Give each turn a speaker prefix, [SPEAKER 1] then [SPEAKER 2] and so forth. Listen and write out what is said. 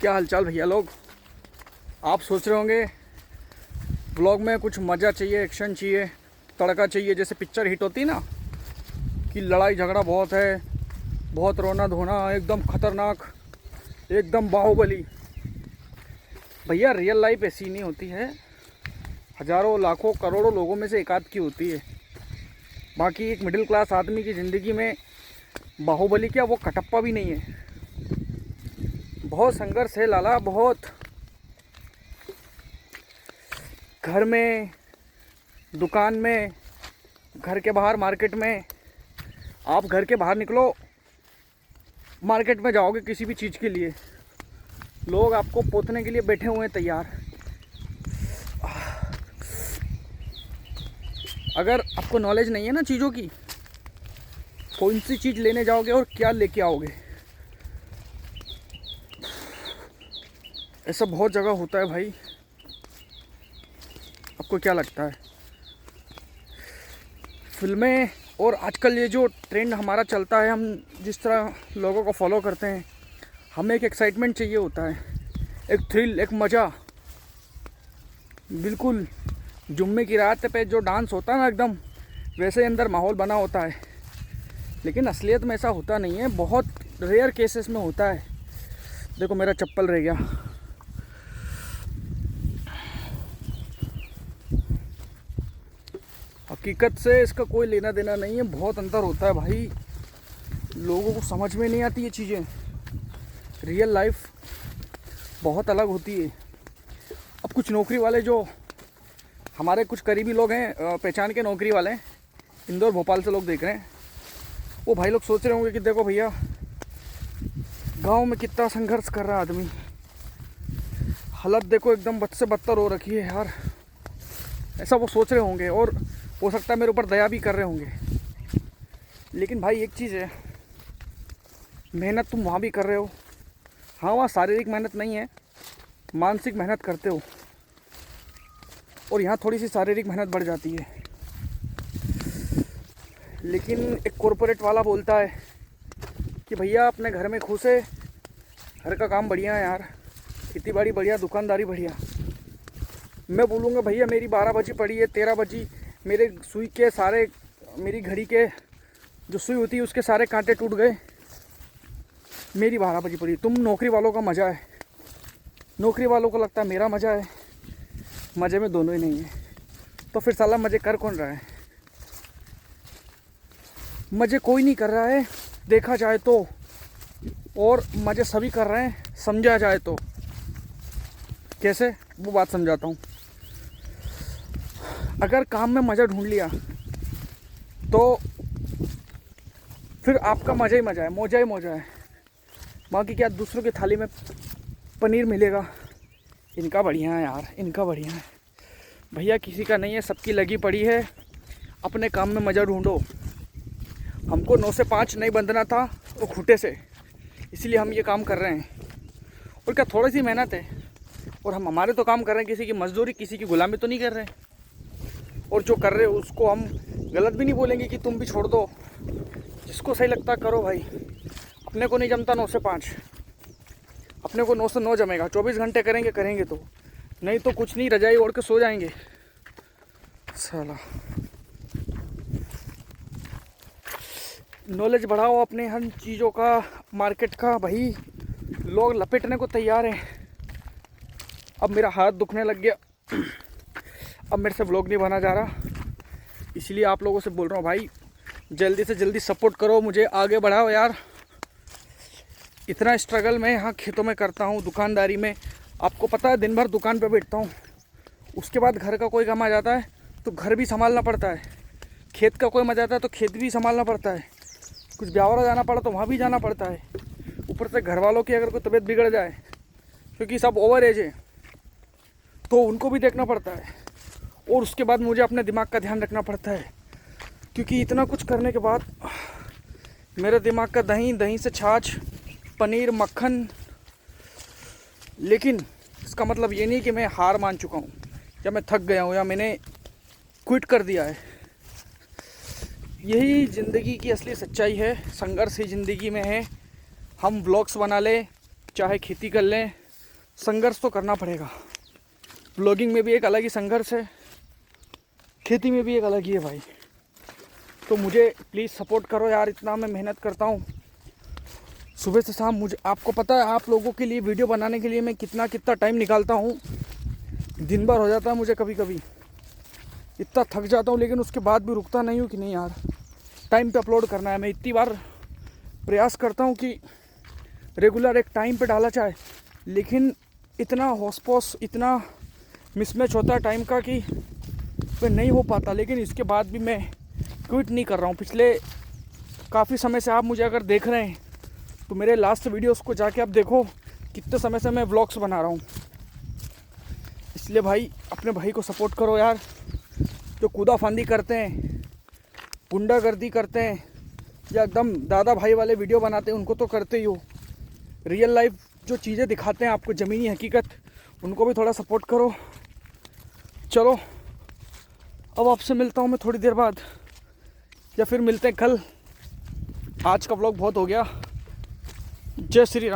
[SPEAKER 1] क्या हालचाल भैया लोग। आप सोच रहे होंगे ब्लॉग में कुछ मज़ा चाहिए, एक्शन चाहिए, तड़का चाहिए, जैसे पिक्चर हिट होती ना कि लड़ाई झगड़ा बहुत है, बहुत रोना धोना, एकदम खतरनाक, एकदम बाहुबली। भैया रियल लाइफ ऐसी नहीं होती है। हज़ारों लाखों करोड़ों लोगों में से एक आध की होती है। बाकी एक मिडिल क्लास आदमी की ज़िंदगी में बाहुबली क्या, वो कटप्पा भी नहीं है। बहुत संघर्ष है लाला, बहुत। घर में, दुकान में, घर के बाहर मार्केट में। आप घर के बाहर निकलो, मार्केट में जाओगे किसी भी चीज़ के लिए, लोग आपको पोतने के लिए बैठे हुए हैं तैयार। अगर आपको नॉलेज नहीं है ना चीज़ों की, कौन सी चीज़ लेने जाओगे और क्या लेके आओगे, ऐसा बहुत जगह होता है भाई। आपको क्या लगता है? फिल्में और आजकल ये जो ट्रेंड हमारा चलता है, हम जिस तरह लोगों को फॉलो करते हैं, हमें एक एक्साइटमेंट चाहिए होता है, एक थ्रिल, एक मज़ा। बिल्कुल जुम्मे की रात पे जो डांस होता है ना, एकदम वैसे अंदर माहौल बना होता है। लेकिन असलियत में ऐसा होता नहीं है, बहुत रेयर केसेस में होता है। देखो मेरा चप्पल रह गया। हकीकत से इसका कोई लेना देना नहीं है, बहुत अंतर होता है भाई। लोगों को समझ में नहीं आती ये चीज़ें। रियल लाइफ बहुत अलग होती है। अब कुछ नौकरी वाले, जो हमारे कुछ करीबी लोग हैं, पहचान के नौकरी वाले हैं, इंदौर भोपाल से लोग देख रहे हैं, वो भाई लोग सोच रहे होंगे कि देखो भैया गांव में कितना संघर्ष कर रहा है आदमी, हालत देखो एकदम बद से बदतर हो रखी है यार। ऐसा वो सोच रहे होंगे और हो सकता है मेरे ऊपर दया भी कर रहे होंगे। लेकिन भाई एक चीज़ है, मेहनत तुम वहाँ भी कर रहे हो। हाँ, वहाँ शारीरिक मेहनत नहीं है, मानसिक मेहनत करते हो, और यहाँ थोड़ी सी शारीरिक मेहनत बढ़ जाती है। लेकिन एक कॉरपोरेट वाला बोलता है कि भैया अपने घर में खुश है, घर का काम बढ़िया है यार, खेती बाड़ी बढ़िया, दुकानदारी बढ़िया। मैं बोलूँगा भैया मेरी 12 बजी पड़ी है, 13 बजी मेरे सुई के सारे, मेरी घड़ी के जो सुई होती है उसके सारे कांटे टूट गए, मेरी 12 बजी पड़ी। तुम नौकरी वालों का मज़ा है, नौकरी वालों को लगता है मेरा मज़ा है, मज़े में दोनों ही नहीं है। तो फिर साला मज़े कर कौन रहा है? मज़े कोई नहीं कर रहा है देखा जाए तो, और मज़े सभी कर रहे हैं समझा जाए तो। कैसे, वो बात समझाता हूँ। अगर काम में मज़ा ढूंढ लिया तो फिर आपका मज़ा ही मज़ा है, मौजा ही मौजा है। बाकी क्या दूसरों की थाली में पनीर मिलेगा, इनका बढ़िया है यार, इनका बढ़िया है। भैया किसी का नहीं है, सबकी लगी पड़ी है। अपने काम में मज़ा ढूंढो। हमको 9 से 5 नहीं बंधना था वो खूटे से, इसलिए हम ये काम कर रहे हैं। और क्या थोड़ी सी मेहनत है, और हम हमारे तो काम कर रहे हैं, किसी की मजदूरी, किसी की गुलामी तो नहीं कर रहे हैं। और जो कर रहे हो उसको हम गलत भी नहीं बोलेंगे कि तुम भी छोड़ दो, जिसको सही लगता करो भाई। अपने को नहीं जमता 9 से 5, अपने को 9 से 9 जमेगा। 24 घंटे करेंगे तो, नहीं तो कुछ नहीं, रजाई ओढ़ के सो जाएंगे साला। नॉलेज बढ़ाओ अपने हर चीज़ों का, मार्केट का। भाई लोग लपेटने को तैयार हैं। अब मेरा हाथ दुखने लग गया, अब मेरे से व्लॉग नहीं बना जा रहा, इसलिए आप लोगों से बोल रहा हूँ भाई जल्दी से जल्दी सपोर्ट करो मुझे, आगे बढ़ाओ यार। इतना स्ट्रगल मैं यहाँ खेतों में करता हूँ, दुकानदारी में। आपको पता है दिन भर दुकान पे बैठता हूँ, उसके बाद घर का कोई काम आ जाता है तो घर भी संभालना पड़ता है, खेत का कोई मजा आता है तो खेत भी संभालना पड़ता है, कुछ ब्यावरा जाना पड़ा तो वहाँ भी जाना पड़ता है। ऊपर से घर वालों की अगर कोई तबीयत बिगड़ जाए, क्योंकि सब ओवर एज है, तो उनको भी देखना पड़ता है। और उसके बाद मुझे अपने दिमाग का ध्यान रखना पड़ता है, क्योंकि इतना कुछ करने के बाद मेरे दिमाग का दही, दही से छाछ, पनीर, मक्खन। लेकिन इसका मतलब ये नहीं कि मैं हार मान चुका हूँ, या मैं थक गया हूँ, या मैंने क्विट कर दिया है। यही ज़िंदगी की असली सच्चाई है, संघर्ष ही ज़िंदगी में है। हम व्लॉग्स बना लें, चाहे खेती कर लें, संघर्ष तो करना पड़ेगा। ब्लॉगिंग में भी एक अलग ही संघर्ष है, खेती में भी एक अलग ही है भाई। तो मुझे प्लीज़ सपोर्ट करो यार, इतना मैं मेहनत करता हूँ सुबह से शाम। मुझे आपको पता है आप लोगों के लिए वीडियो बनाने के लिए मैं कितना टाइम निकालता हूँ। दिन भर हो जाता है मुझे, कभी कभी इतना थक जाता हूँ, लेकिन उसके बाद भी रुकता नहीं हूँ कि नहीं यार टाइम पे अपलोड करना है। मैं इतनी बार प्रयास करता हूँ कि रेगुलर एक टाइम पे डाला जाए, लेकिन इतना हौस-पौस, इतना मिसमैच होता है टाइम का कि फिर नहीं हो पाता। लेकिन इसके बाद भी मैं क्विट नहीं कर रहा हूँ। पिछले काफ़ी समय से आप मुझे अगर देख रहे हैं तो मेरे लास्ट वीडियोस को जाके आप देखो, कितने समय से मैं व्लॉग्स बना रहा हूँ। इसलिए भाई अपने भाई को सपोर्ट करो यार। जो कूदा-फांदी करते हैं, गुंडागर्दी करते हैं या एकदम दादा भाई वाले वीडियो बनाते हैं, उनको तो करते ही हो। रियल लाइफ जो चीज़ें दिखाते हैं आपको, ज़मीनी हकीकत, उनको भी थोड़ा सपोर्ट करो। चलो अब आपसे मिलता हूँ मैं थोड़ी देर बाद, या फिर मिलते हैं कल। आज का व्लॉग बहुत हो गया। जय श्री राम।